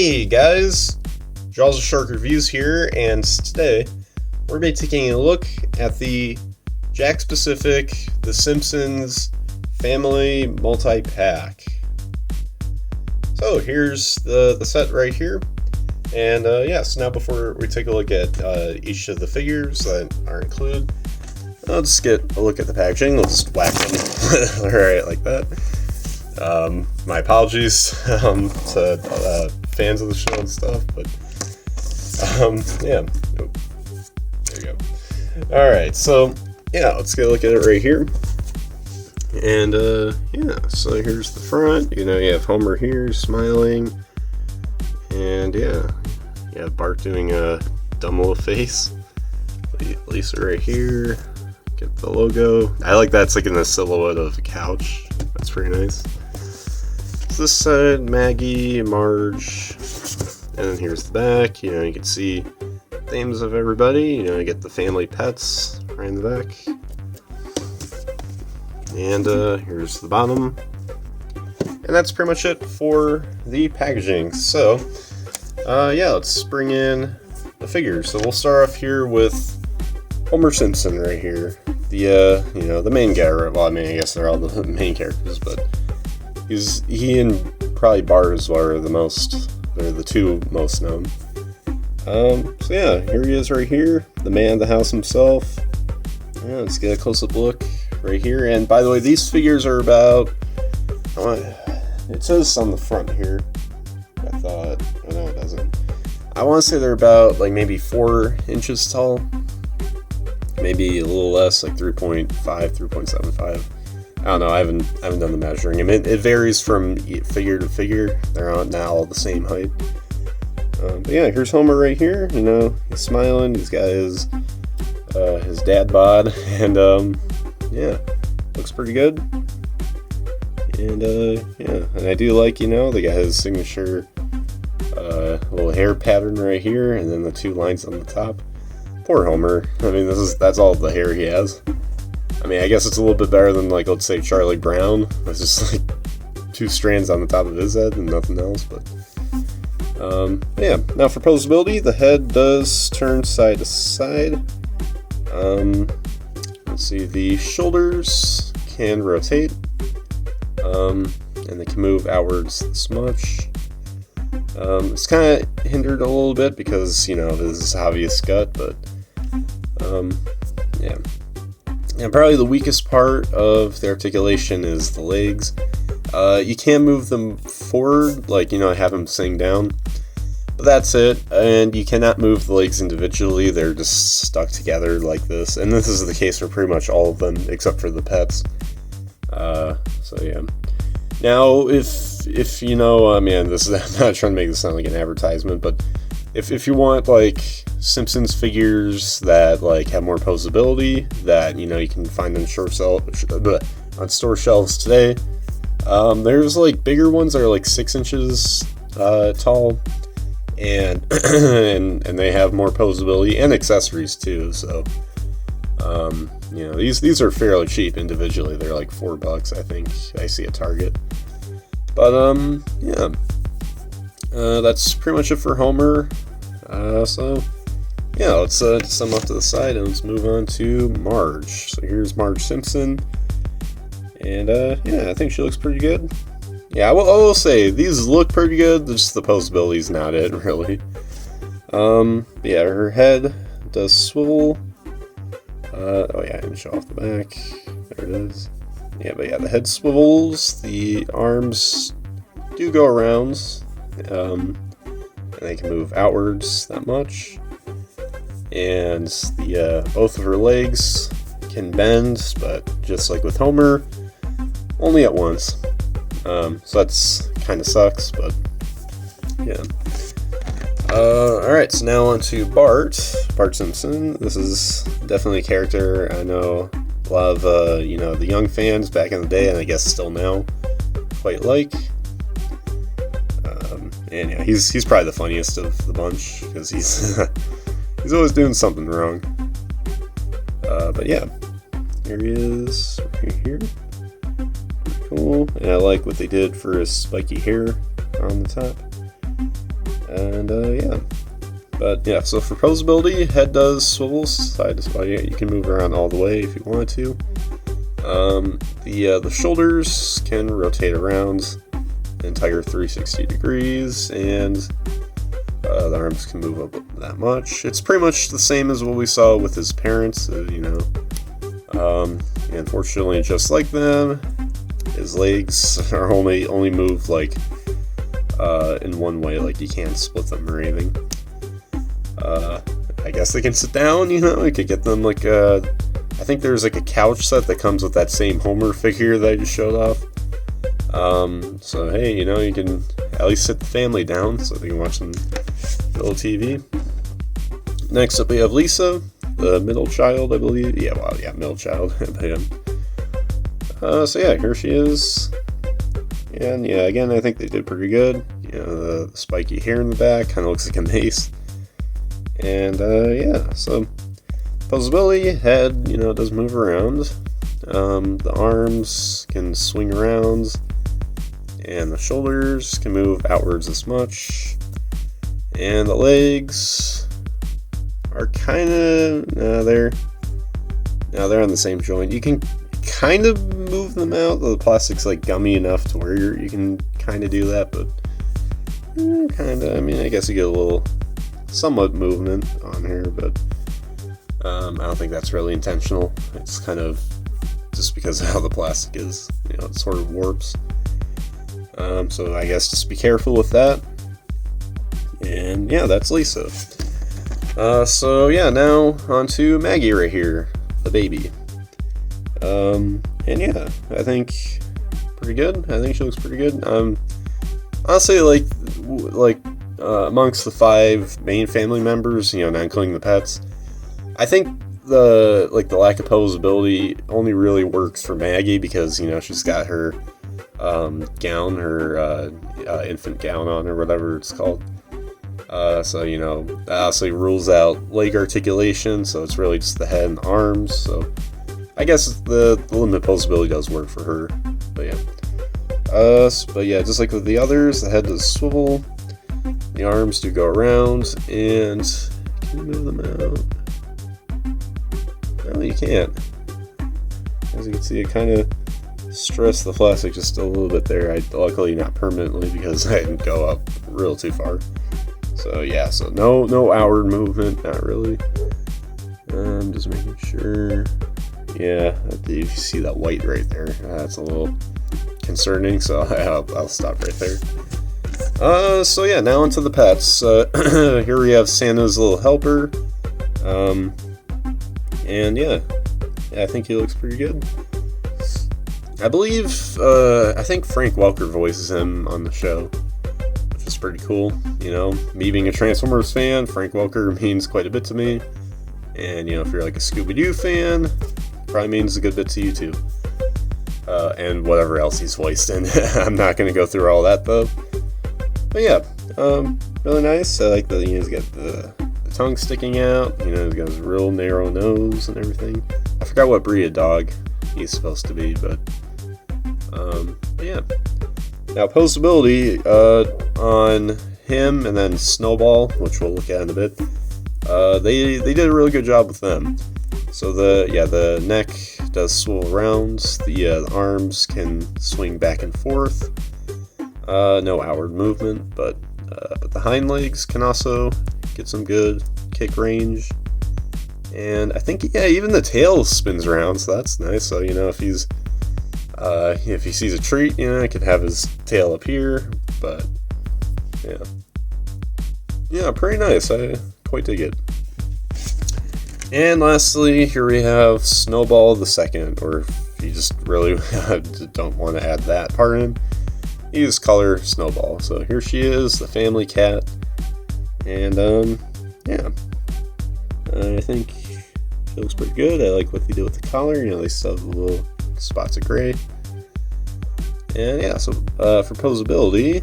Hey guys, JawsTheSharkReviews here, and today we're going to be taking a look at the Jakks Pacific The Simpsons Family Multi-Pack. So here's the set right here, and so now before we take a look at each of the figures that are included, I'll just get a look at the packaging. We'll just whack them right like that. My apologies to fans of the show and stuff, but yeah. Oh, there you go. Alright, so yeah, let's get a look at it right here. And so here's the front. You have Homer here smiling, and you have Bart doing a dumb little face. Lisa right here. Get the logo. I like that it's like in the silhouette of a couch. That's pretty nice. So this side, Maggie, Marge, and then here's the back. You can see names of everybody. You get the family pets right in the back. And here's the bottom. And that's pretty much it for the packaging. So, let's bring in the figures. So we'll start off here with Homer Simpson right here. The main guy. Well, I mean, I guess they're all the main characters, but he and probably Bart as well are the two most known. Here he is right here, the man of the house himself. Yeah, let's get a close-up look right here. And by the way, these figures are about, it says on the front here, no it doesn't. I want to say they're about like maybe 4 inches tall, maybe a little less, like 3.5, 3.75. I don't know, I haven't done the measuring. I mean, it varies from figure to figure. They're not now all the same height. But yeah, here's Homer right here. He's smiling. He's got his dad bod, and looks pretty good. And and I do like, they got his signature little hair pattern right here, and then the 2 lines on the top. Poor Homer. I mean, that's all the hair he has. I mean, I guess it's a little bit better than, like, let's say Charlie Brown. It's just like 2 strands on the top of his head and nothing else. But now for posability, the head does turn side to side. Let's see, the shoulders can rotate, and they can move outwards this much. It's kind of hindered a little bit because, of his obvious gut, but And probably the weakest part of the articulation is the legs. You can move them forward, like, have them sitting down, but that's it. And you cannot move the legs individually. They're just stuck together like this. And this is the case for pretty much all of them, except for the pets. Now, if I'm not trying to make this sound like an advertisement, but if you want, like, Simpsons figures that, like, have more posability, that, you can find on store shelves today, there's, like, bigger ones that are, like, 6 inches tall, and and they have more posability and accessories, too, so, these are fairly cheap individually. They're, like, $4, I think, I see at Target. But, that's pretty much it for Homer. Let's set them off to the side and let's move on to Marge. So here's Marge Simpson, and I think she looks pretty good. Yeah, I will say these look pretty good. Just the posability's not it, really. Her head does swivel. I didn't show off the back. There it is. The head swivels. The arms do go around. And they can move outwards that much. And both of her legs can bend, but just like with Homer, only at once. So that's kind of sucks, but yeah. Alright, so now on to Bart Simpson. This is definitely a character I know a lot of, the young fans back in the day, and I guess still now, quite like. He's probably the funniest of the bunch, because he's he's always doing something wrong. But yeah, here he is, right here. Cool, and I like what they did for his spiky hair on the top. And yeah. But yeah, so for posability, head does swivel side to side. Yeah, you can move around all the way if you want to. The shoulders can rotate around the entire 360 degrees, and the arms can move up that much. It's pretty much the same as what we saw with his parents, unfortunately, just like them, his legs are only moved like in one way, like you can't split them or anything. I guess they can sit down, you could get them like I think there's like a couch set that comes with that same Homer figure that I just showed off. So hey, you can at least sit the family down so they can watch some little TV. Next up we have Lisa, the middle child, I believe. Middle child. So yeah, here she is. And yeah, again, I think they did pretty good. The spiky hair in the back kind of looks like a mace. And yeah, so posability, head, does move around. The arms can swing around, and the shoulders can move outwards this much. And the legs are kind of they're on the same joint. You can kind of move them out. The plastic's like gummy enough to where you can kind of do that, but kind of. I mean, I guess you get a little somewhat movement on here, but I don't think that's really intentional. It's kind of just because of how the plastic is, it sort of warps. So I guess just be careful with that. And yeah, that's Lisa. So yeah, now on to Maggie right here, the baby. And yeah, I think pretty good. I think she looks pretty good. Honestly, like amongst the 5 main family members, not including the pets, I think the lack of posability only really works for Maggie because she's got her gown, her infant gown on, or whatever it's called. So that obviously rules out leg articulation, so it's really just the head and the arms. So I guess the limited posability does work for her. But yeah, just like with the others, the head does swivel, the arms do go around, and can you move them out? No, you can't. As you can see, it kind of stressed the plastic just a little bit there. Luckily not permanently, because I didn't go up real too far. So yeah, so no outward movement, not really. I'm just making sure. Yeah, you see that white right there. That's a little concerning, so I'll stop right there. So yeah, now onto the pets. Here we have Santa's little helper. And yeah, I think he looks pretty good. I think Frank Welker voices him on the show, which is pretty cool. Me being a Transformers fan, Frank Welker means quite a bit to me. And if you're like a Scooby-Doo fan, probably means a good bit to you too. And whatever else he's voiced in. I'm not going to go through all that though. But yeah, really nice. I like that he's got the tongue sticking out. He's got his real narrow nose and everything. I forgot what breed of dog he's supposed to be, but yeah. Now posability on him and then Snowball, which we'll look at in a bit. They did a really good job with them. So the neck does swivel around. The arms can swing back and forth. No outward movement, but the hind legs can also get some good kick range. And I think even the tail spins around, so that's nice. So if he sees a treat, he could have his tail up here. But yeah, pretty nice. I quite dig it. And lastly, here we have Snowball the Second, or if you just really don't want to add that part in, you just call her Snowball. So here she is, the family cat, and yeah, I think she looks pretty good. I like what they did with the collar. They still have little spots of gray. And yeah, so for posability,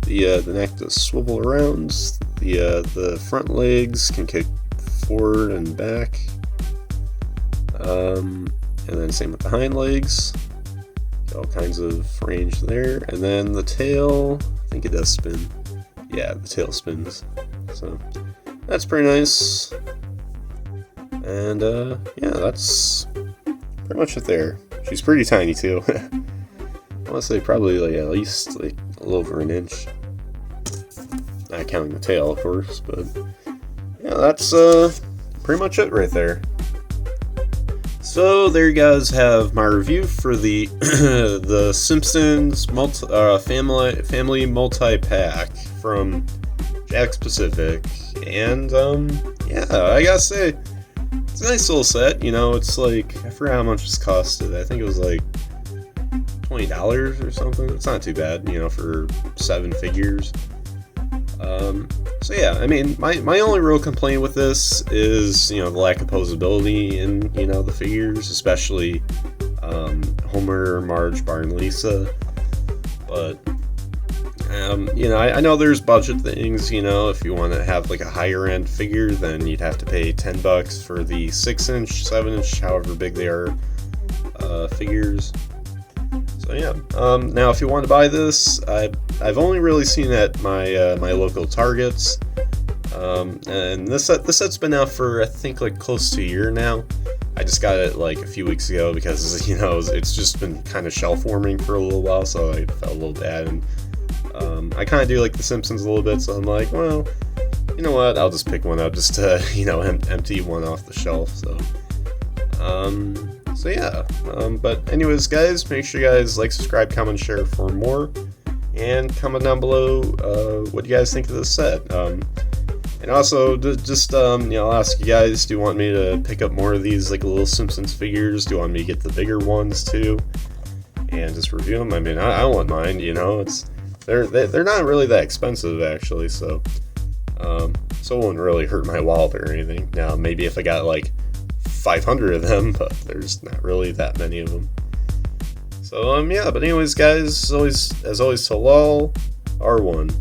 the neck does swivel around. The front legs can kick forward and back, and then same with the hind legs. Got all kinds of range there. And then the tail, I think it does spin. yeah, the tail spins. So that's pretty nice. And yeah, that's pretty much it there. She's pretty tiny too. I want to say probably like at least like a little over an inch. Not counting the tail, of course, but yeah, that's pretty much it right there. So there you guys have my review for the the Simpsons family multi-pack from Jakks Pacific, and yeah, I gotta say it's a nice little set. You know, it's like, I forgot how much this costed. I think it was like $20 or something. It's not too bad, you know, for 7 figures. So yeah, I mean, my only real complaint with this is, you know, the lack of posability in, you know, the figures, especially Homer, Marge, Bart, and Lisa. But you know, I know there's budget things. You know, if you want to have like a higher end figure, then you'd have to pay $10 for the 6-inch, 7-inch, however big they are, figures. So yeah, now if you want to buy this, I've only really seen it at my my local Targets, and this set's been out for, I think, like close to a year now. I just got it like a few weeks ago because, you know, it's just been kind of shelf warming for a little while, so I felt a little bad. And I kind of do like the Simpsons a little bit, so I'm like, well, you know what, I'll just pick one up just to, you know, empty one off the shelf. So yeah, but anyways, guys, make sure you guys like, subscribe, comment, share for more, and comment down below what you guys think of this set. And also, just you know, I'll ask you guys, do you want me to pick up more of these like little Simpsons figures? Do you want me to get the bigger ones too, and just review them? I mean, I wouldn't mind. You know, they're not really that expensive actually, so it wouldn't really hurt my wallet or anything. Now, maybe if I got like 500 of them, but there's not really that many of them. So yeah, but anyways, guys, as always, till all, R1.